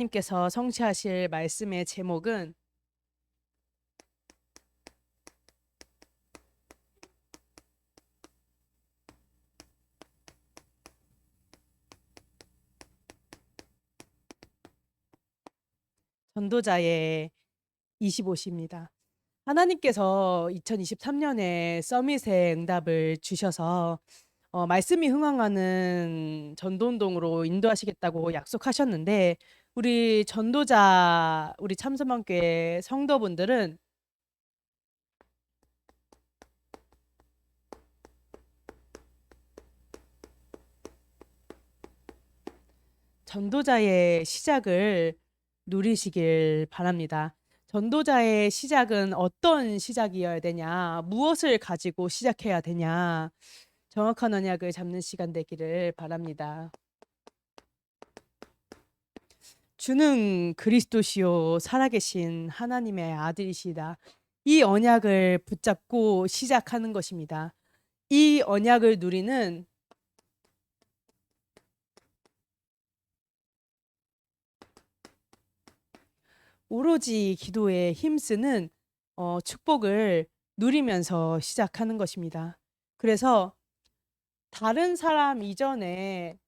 님께서 성취하실 말씀의 제목은 전도자의 25시입니다. 하나님께서 2023년에 서밋의 응답을 주셔서 말씀이 흥황하는 전도운동으로 인도하시겠다고 약속하셨는데 우리 전도자, 우리 참서만교회 성도분들은 전도자의 시작을 누리시길 바랍니다. 전도자의 시작은 어떤 시작이어야 되냐, 무엇을 가지고 시작해야 되냐, 정확한 언약을 잡는 시간 되기를 바랍니다. 주는 그리스도시요 살아계신 하나님의 아들이시다. 이 언약을 붙잡고 시작하는 것입니다. 이 언약을 누리는 오로지 기도에 힘쓰는 축복을 누리면서 시작하는 것입니다. 그래서 다른 사람 이전에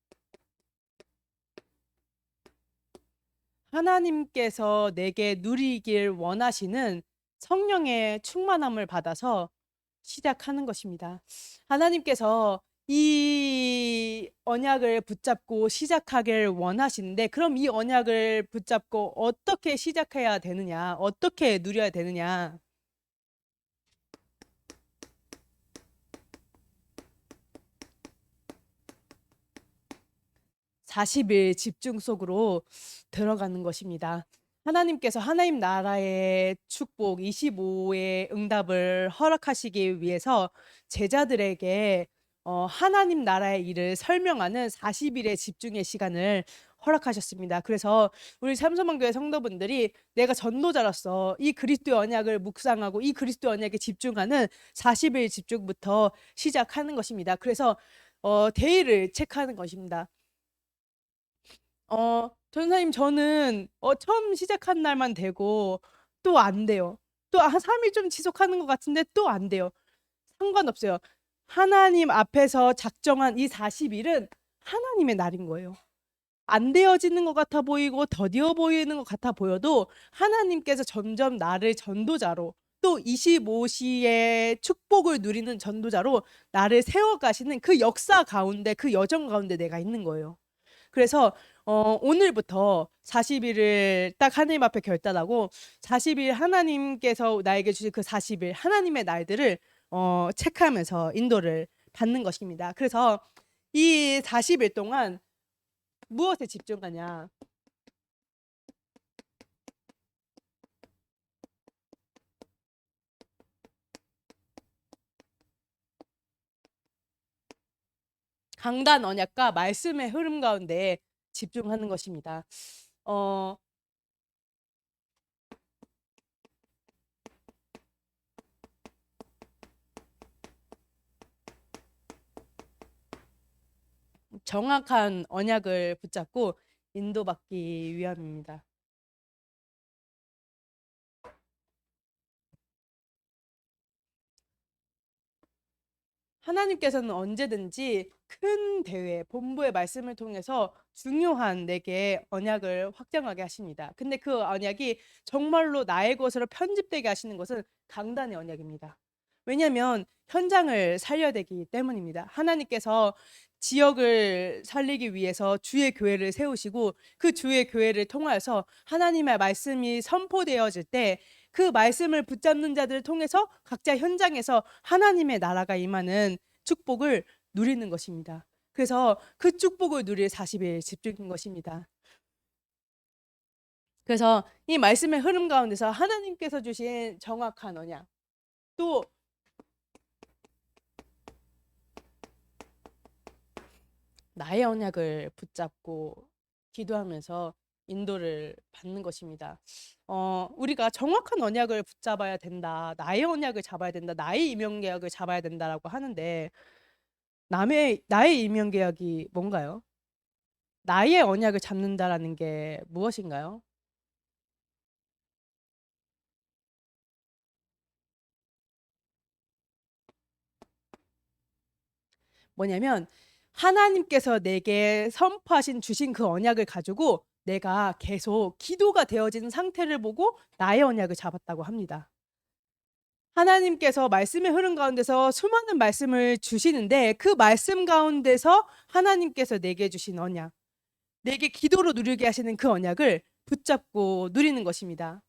하나님께서 내게 누리길 원하시는 성령의 충만함을 받아서 시작하는 것입니다. 하나님께서 이 언약을 붙잡고 시작하길 원하시는데 그럼 이 언약을 붙잡고 어떻게 시작해야 되느냐? 어떻게 누려야 되느냐? 40일 집중 속으로 들어가는 것입니다. 하나님께서 하나님 나라의 축복 25의 응답을 허락하시기 위해서 제자들에게 하나님 나라의 일을 설명하는 40일의 집중의 시간을 허락하셨습니다. 그래서 우리 삼성만교회 성도분들이 내가 전도자로서 이 그리스도의 언약을 묵상하고 이 그리스도의 언약에 집중하는 40일 집중부터 시작하는 것입니다. 그래서 데이를 체크하는 것입니다. 전사님, 저는 처음 시작한 날만 되고 또 안 돼요. 또 한 3일 좀 지속하는 것 같은데 또 안 돼요. 상관없어요. 하나님 앞에서 작정한 이 40일은 하나님의 날인 거예요. 안 되어지는 것 같아 보이고 더디어 보이는 것 같아 보여도 하나님께서 점점 나를 전도자로 또 25시의 축복을 누리는 전도자로 나를 세워가시는 그 역사 가운데 그 여정 가운데 내가 있는 거예요. 그래서 오늘부터 40일을 딱 하나님 앞에 결단하고 40일 하나님께서 나에게 주신 그 40일 하나님의 날들을 체크하면서 인도를 받는 것입니다. 그래서 이 40일 동안 무엇에 집중하냐? 강단 언약과 말씀의 흐름 가운데 집중하는 것입니다. 어, 정확한 언약을 붙잡고 인도받기 위함입니다. 하나님께서는 언제든지 큰 대회, 본부의 말씀을 통해서 중요한 내게 언약을 확정하게 하십니다. 근데 그 언약이 정말로 나의 것으로 편집되게 하시는 것은 강단의 언약입니다. 왜냐하면 현장을 살려야 되기 때문입니다. 하나님께서 지역을 살리기 위해서 주의 교회를 세우시고 그 주의 교회를 통하여서 하나님의 말씀이 선포되어질 때 그 말씀을 붙잡는 자들을 통해서 각자 현장에서 하나님의 나라가 임하는 축복을 누리는 것입니다. 그래서 그 축복을 누릴 40일 집중인 것입니다. 그래서 이 말씀의 흐름 가운데서 하나님께서 주신 정확한 언약, 또 나의 언약을 붙잡고 기도하면서 인도를 받는 것입니다. 우리가 정확한 언약을 붙잡아야 된다. 나의 언약을 잡아야 된다. 나의 이명계약을 잡아야 된다라고 하는데 나의 이명계약이 뭔가요? 나의 언약을 잡는다라는 게 무엇인가요? 뭐냐면 하나님께서 내게 선포하신 주신 그 언약을 가지고 내가 계속 기도가 되어지는 상태를 보고 나의 언약을 잡았다고 합니다. 하나님께서 말씀의 흐름 가운데서 수많은 말씀을 주시는데 그 말씀 가운데서 하나님께서 내게 주신 언약, 내게 기도로 누리게 하시는 그 언약을 붙잡고 누리는 것입니다.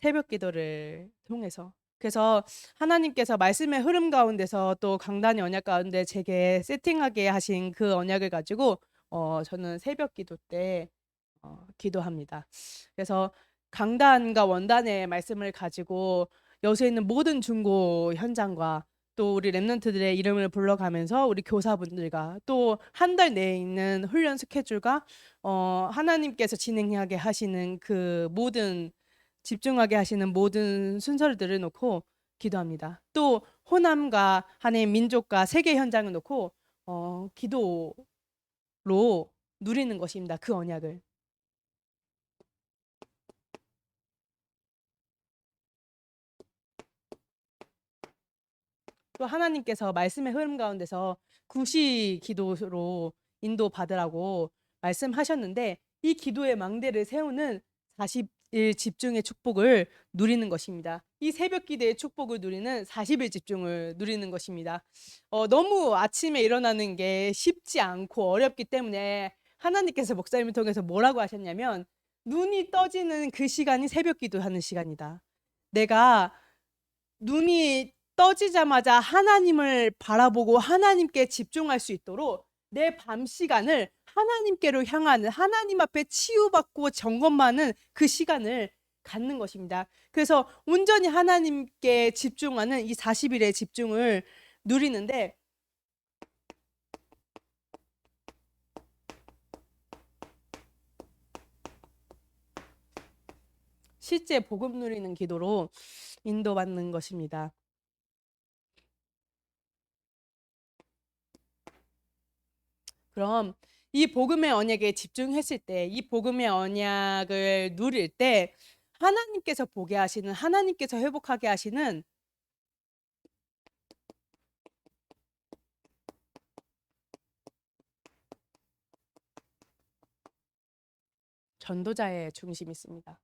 새벽 기도를 통해서. 그래서 하나님께서 말씀의 흐름 가운데서 또 강단의 언약 가운데 제게 세팅하게 하신 그 언약을 가지고 저는 새벽 기도 때 기도합니다. 그래서 강단과 원단의 말씀을 가지고 여수에 있는 모든 중고 현장과 또 우리 랩런트들의 이름을 불러가면서 우리 교사분들과 또 한 달 내에 있는 훈련 스케줄과 하나님께서 진행하게 하시는 그 모든 집중하게 하시는 모든 순서들을 놓고 기도합니다. 또 호남과 하나님 민족과 세계 현장을 놓고 기도로 누리는 것입니다. 그 언약을. 또 하나님께서 말씀의 흐름 가운데서 구시 기도로 인도받으라고 말씀하셨는데 이 기도의 망대를 세우는 40일 집중의 축복을 누리는 것입니다. 이 새벽 기도의 축복을 누리는 40일 집중을 누리는 것입니다. 너무 아침에 일어나는 게 쉽지 않고 어렵기 때문에 하나님께서 목사님을 통해서 뭐라고 하셨냐면 눈이 떠지는 그 시간이 새벽 기도하는 시간이다. 내가 눈이 떠지자마자 하나님을 바라보고 하나님께 집중할 수 있도록 내 밤 시간을 하나님께로 향하는 하나님 앞에 치유받고 점검하는 그 시간을 갖는 것입니다. 그래서 온전히 하나님께 집중하는 이 40일의 집중을 누리는데 실제 복음 누리는 기도로 인도받는 것입니다. 그럼 이 복음의 언약에 집중했을 때, 이 복음의 언약을 누릴 때 하나님께서 보게 하시는, 하나님께서 회복하게 하시는 전도자의 중심이 있습니다.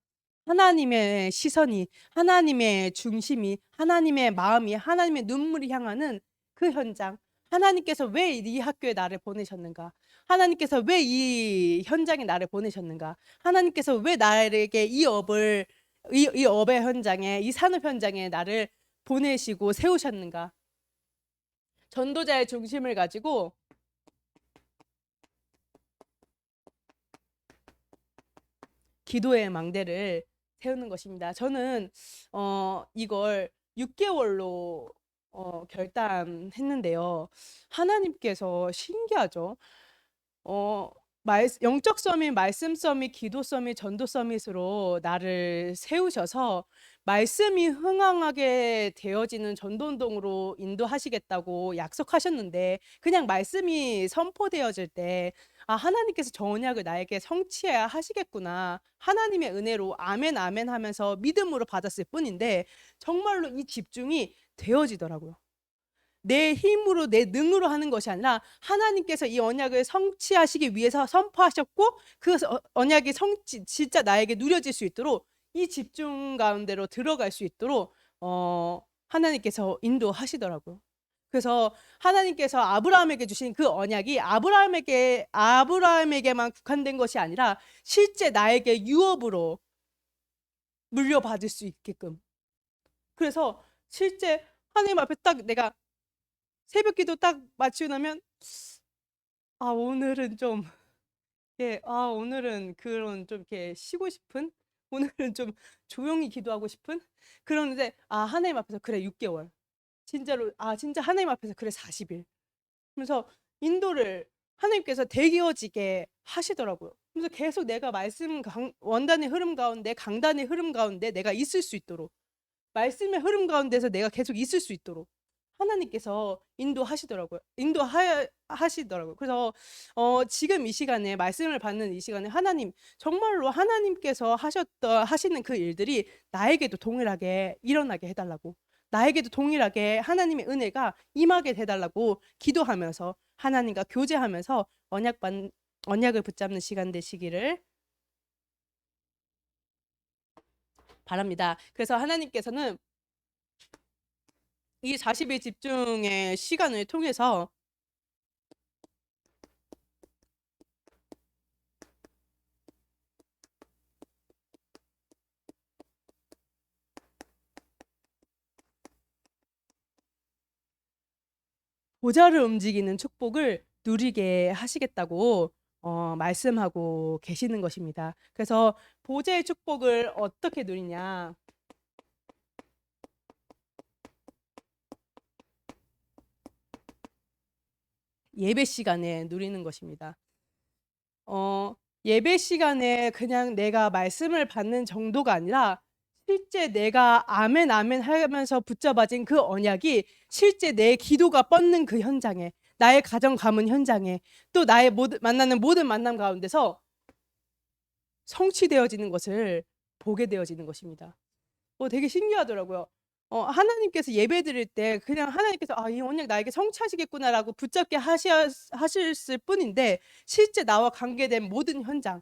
하나님의 시선이, 하나님의 중심이, 하나님의 마음이, 하나님의 눈물이 향하는 그 현장. 하나님께서 왜 이 학교에 나를 보내셨는가? 하나님께서 왜 이 현장에 나를 보내셨는가? 하나님께서 왜 나에게 이 업의 현장에, 이 산업 현장에 나를 보내시고 세우셨는가? 전도자의 중심을 가지고 기도의 망대를 세우는 것입니다. 저는 이걸 6개월로 결단했는데요. 하나님께서 신기하죠. 어, 영적 서밋, 말씀 서밋, 기도 서밋, 전도 서밋으로 나를 세우셔서 말씀이 흥황하게 되어지는 전도운동으로 인도하시겠다고 약속하셨는데 그냥 말씀이 선포되어질 때 하나님께서 저 언약을 나에게 성취해야 하시겠구나. 하나님의 은혜로 아멘 아멘 하면서 믿음으로 받았을 뿐인데 정말로 이 집중이 되어지더라고요. 내 힘으로 내 능으로 하는 것이 아니라 하나님께서 이 언약을 성취하시기 위해서 선포하셨고 그 언약이 진짜 나에게 누려질 수 있도록 이 집중 가운데로 들어갈 수 있도록 하나님께서 인도하시더라고요. 그래서 하나님께서 아브라함에게 주신 그 언약이 아브라함에게만 국한된 것이 아니라 실제 나에게 유업으로 물려받을 수 있게끔. 그래서 실제 하나님 앞에 딱 내가 새벽 기도 딱 마치고 나면 오늘은 좀 예, 오늘은 그런 좀 이렇게 쉬고 싶은 오늘은 좀 조용히 기도하고 싶은 그런데 하나님 앞에서 그래 6개월. 진짜로 진짜 하나님 앞에서 그래 40일. 그래서 인도를 하나님께서 되어지게 하시더라고요. 그래서 계속 내가 원단의 흐름 가운데 강단의 흐름 가운데 내가 있을 수 있도록 말씀의 흐름 가운데서 내가 계속 있을 수 있도록 하나님께서 인도하시더라고요. 그래서 지금 이 시간에 말씀을 받는 이 시간에 하나님 정말로 하나님께서 하시는 그 일들이 나에게도 동일하게 일어나게 해달라고, 나에게도 동일하게 하나님의 은혜가 임하게 해달라고 기도하면서 하나님과 교제하면서 언약을 붙잡는 시간 되시기를 바랍니다. 그래서 하나님께서는 이 40일 집중의 시간을 통해서 보좌를 움직이는 축복을 누리게 하시겠다고 말씀하고 계시는 것입니다. 그래서 보좌의 축복을 어떻게 누리냐? 예배 시간에 누리는 것입니다. 예배 시간에 그냥 내가 말씀을 받는 정도가 아니라 실제 내가 아멘 아멘 하면서 붙잡아진 그 언약이 실제 내 기도가 뻗는 그 현장에, 나의 가정 가문 현장에, 또 나의 만나는 모든 만남 가운데서 성취되어지는 것을 보게 되어지는 것입니다. 되게 신기하더라고요. 하나님께서 예배 드릴 때 그냥 하나님께서 이 언약 나에게 성취하시겠구나라고 붙잡게 하셨을 뿐인데 실제 나와 관계된 모든 현장,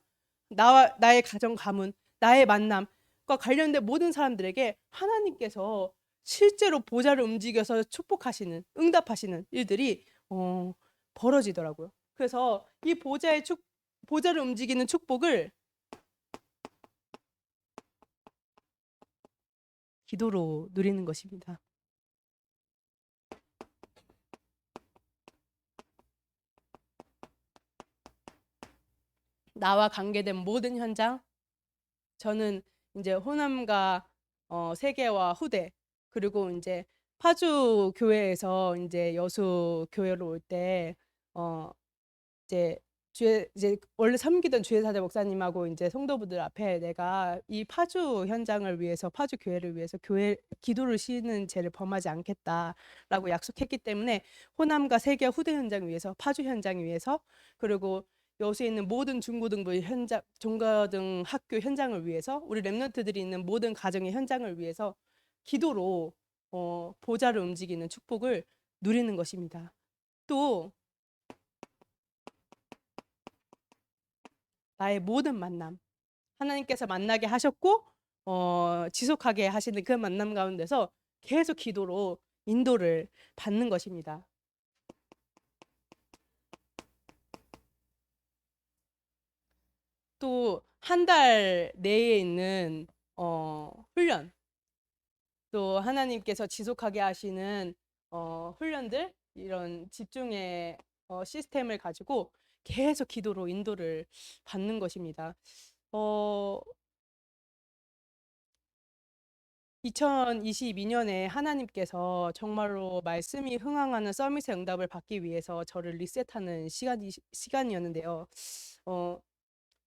나의 가정 가문, 나의 만남과 관련된 모든 사람들에게 하나님께서 실제로 보좌를 움직여서 축복하시는, 응답하시는 일들이 벌어지더라고요. 그래서 이 보좌를 움직이는 축복을 기도로 누리는 것입니다. 나와 관계된 모든 현장, 저는 이제 호남과 세계와 후대, 그리고 이제 파주 교회에서 이제 여수 교회로 올 때 이제 원래 섬기던 주의 사자 목사님하고 이제 성도분들 앞에 내가 이 파주 현장을 위해서, 파주 교회를 위해서 기도를 씌는 죄를 범하지 않겠다라고 약속했기 때문에 호남과 세계 후대 현장 위해서, 파주 현장 위해서, 그리고 여수에 있는 모든 중고등부 현장, 중고등 학교 현장을 위해서, 우리 랩런트들이 있는 모든 가정의 현장을 위해서 기도로 보좌를 움직이는 축복을 누리는 것입니다. 또 나의 모든 만남, 하나님께서 만나게 하셨고 지속하게 하시는 그 만남 가운데서 계속 기도로 인도를 받는 것입니다. 또 한 달 내에 있는 훈련, 또 하나님께서 지속하게 하시는 훈련들, 이런 집중의 시스템을 가지고 계속 기도로 인도를 받는 것입니다. 2022년에 하나님께서 정말로 말씀이 흥황하는 서밋의 응답을 받기 위해서 저를 리셋하는 시간이었는데요.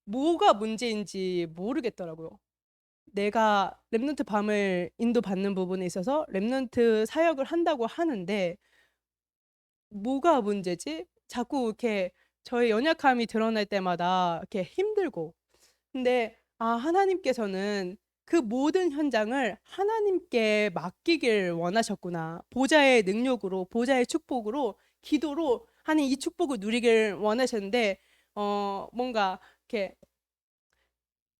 뭐가 문제인지 모르겠더라고요. 내가 랩넌트 밤을 인도받는 부분에 있어서 랩넌트 사역을 한다고 하는데 뭐가 문제지? 자꾸 이렇게 저의 연약함이 드러날 때마다 이렇게 힘들고, 근데 하나님께서는 그 모든 현장을 하나님께 맡기길 원하셨구나. 보좌의 능력으로, 보좌의 축복으로, 기도로 하는 이 축복을 누리길 원하셨는데 뭔가 이렇게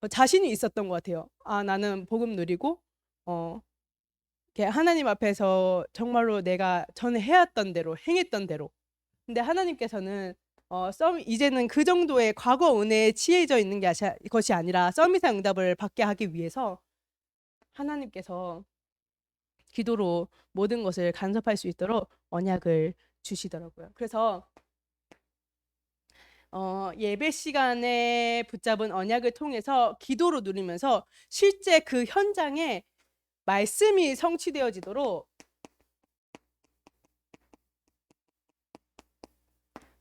자신이 있었던 것 같아요. 나는 복음 누리고 이렇게 하나님 앞에서 정말로 내가 전에 해왔던 대로, 행했던 대로. 근데 하나님께서는 이제는 그 정도의 과거 은혜에 치해져 있는 것이 아니라 서밋의 응답을 받게 하기 위해서 하나님께서 기도로 모든 것을 간섭할 수 있도록 언약을 주시더라고요. 그래서 예배 시간에 붙잡은 언약을 통해서 기도로 누리면서 실제 그 현장에 말씀이 성취되어지도록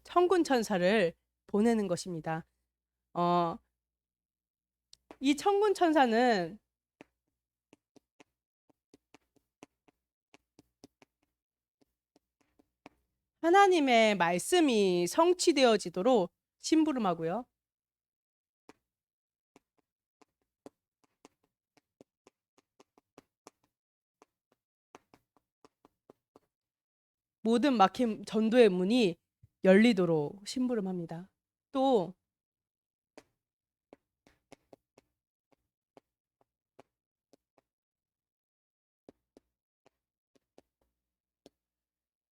천군 천사를 보내는 것입니다. 이 천군 천사는 하나님의 말씀이 성취되어지도록 심부름하고요. 모든 막힌 전도의 문이 열리도록 심부름합니다. 또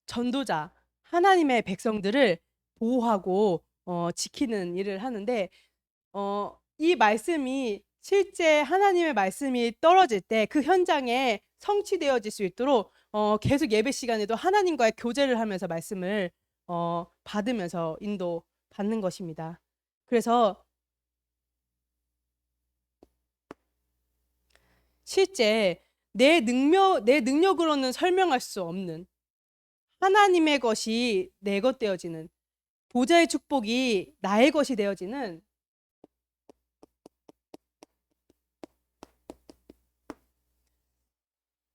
전도자, 하나님의 백성들을 보호하고 지키는 일을 하는데 이 말씀이 실제 하나님의 말씀이 떨어질 때 그 현장에 성취되어질 수 있도록 계속 예배 시간에도 하나님과의 교제를 하면서 말씀을 받으면서 인도받는 것입니다. 그래서 실제 내 능력으로는 설명할 수 없는 하나님의 것이 내 것 되어지는 보좌의 축복이 나의 것이 되어지는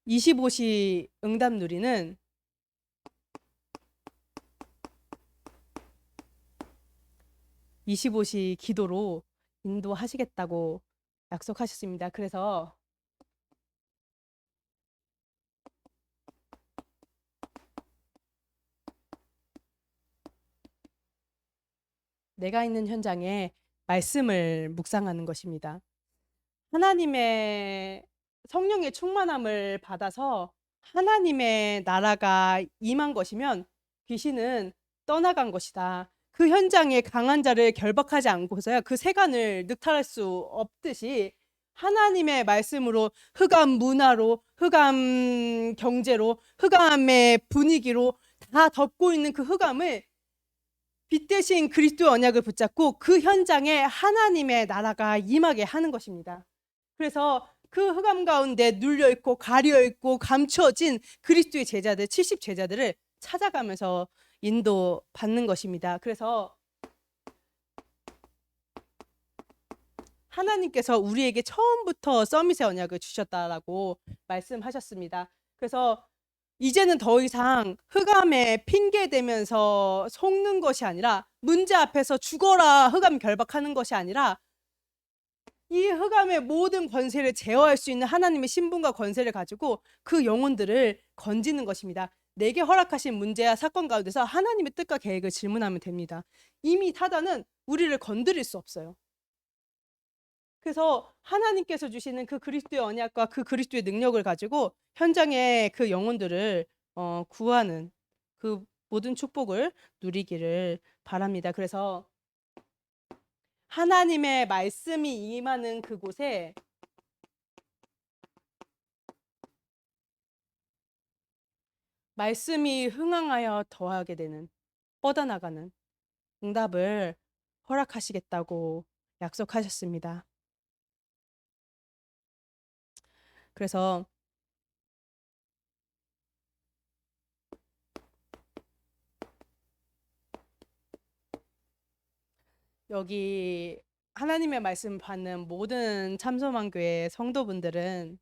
25시 응답 누리는 25시 기도로 인도하시겠다고 약속하셨습니다. 그래서 내가 있는 현장에 말씀을 묵상하는 것입니다. 하나님의 성령의 충만함을 받아서 하나님의 나라가 임한 것이면 귀신은 떠나간 것이다. 그 현장에 강한 자를 결박하지 않고서야 그 세간을 늑탈할 수 없듯이 하나님의 말씀으로 흑암 문화로 흑암 경제로 흑암의 분위기로 다 덮고 있는 그 흑암을 빛 대신 그리스도의 언약을 붙잡고 그 현장에 하나님의 나라가 임하게 하는 것입니다. 그래서 그 흑암 가운데 눌려 있고 가려 있고 감추어진 그리스도의 제자들 70 제자들을 찾아가면서 인도받는 것입니다. 그래서 하나님께서 우리에게 처음부터 서밋의 언약을 주셨다라고 말씀하셨습니다. 그래서 이제는 더 이상 흑암에 핑계 대면서 속는 것이 아니라 문제 앞에서 죽어라 흑암 결박하는 것이 아니라 이 흑암의 모든 권세를 제어할 수 있는 하나님의 신분과 권세를 가지고 그 영혼들을 건지는 것입니다. 내게 허락하신 문제와 사건 가운데서 하나님의 뜻과 계획을 질문하면 됩니다. 이미 사단은 우리를 건드릴 수 없어요. 그래서 하나님께서 주시는 그 그리스도의 언약과 그 그리스도의 능력을 가지고 현장에 그 영혼들을 구하는 그 모든 축복을 누리기를 바랍니다. 그래서 하나님의 말씀이 임하는 그곳에 말씀이 흥황하여 더하게 되는 뻗어나가는 응답을 허락하시겠다고 약속하셨습니다. 그래서 여기 하나님의 말씀 받는 모든 참소만교회 성도분들은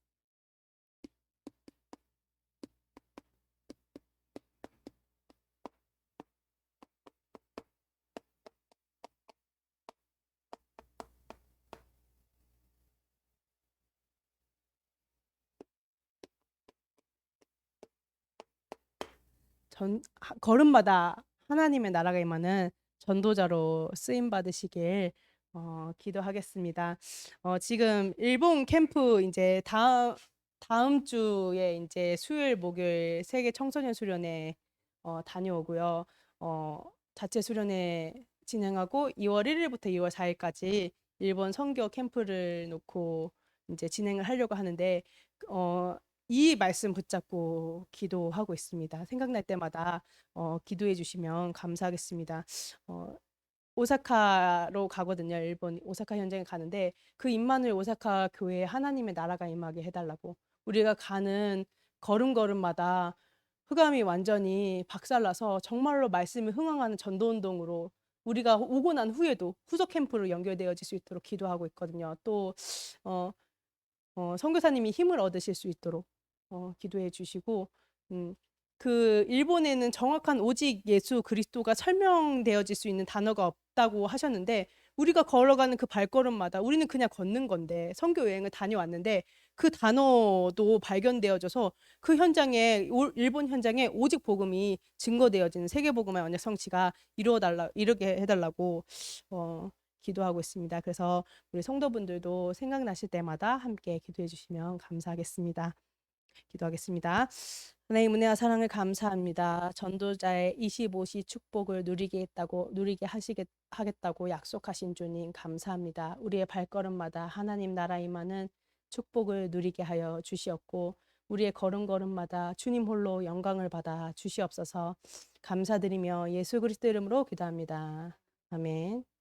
걸음마다 하나님의 나라가 임하는 전도자로 쓰임 받으시길 기도하겠습니다. 지금 일본 캠프 이제 다음 주에 이제 수요일 목요일 세계 청소년 수련회 다녀오고요. 자체 수련회 진행하고 2월 1일부터 2월 4일까지 일본 선교 캠프를 놓고 이제 진행을 하려고 하는데 이 말씀 붙잡고 기도하고 있습니다. 생각날 때마다 기도해 주시면 감사하겠습니다. 오사카로 가거든요. 일본 오사카 현장에 가는데 그 임마누엘 오사카 교회에 하나님의 나라가 임하게 해달라고. 우리가 가는 걸음걸음마다 흑암이 완전히 박살나서 정말로 말씀이 흥황하는 전도운동으로 우리가 오고 난 후에도 후속 캠프로 연결되어질 수 있도록 기도하고 있거든요. 또 선교사님이 힘을 얻으실 수 있도록 기도해 주시고 그 일본에는 정확한 오직 예수 그리스도가 설명되어질 수 있는 단어가 없다고 하셨는데 우리가 걸어가는 그 발걸음마다 우리는 그냥 걷는 건데 선교 여행을 다녀왔는데 그 단어도 발견되어져서 그 현장에 일본 현장에 오직 복음이 증거되어지는 세계복음의 언약 성취가 이루게 해달라고 어, 기도하고 있습니다. 그래서 우리 성도분들도 생각나실 때마다 함께 기도해 주시면 감사하겠습니다. 기도하겠습니다. 하나님 은혜와 사랑을 감사합니다. 전도자의 25시 축복을 누리게 하겠다고 약속하신 주님 감사합니다. 우리의 발걸음마다 하나님 나라 임하는 축복을 누리게 하여 주시옵고 우리의 걸음걸음마다 주님 홀로 영광을 받아 주시옵소서. 감사드리며 예수 그리스도 이름으로 기도합니다. 아멘.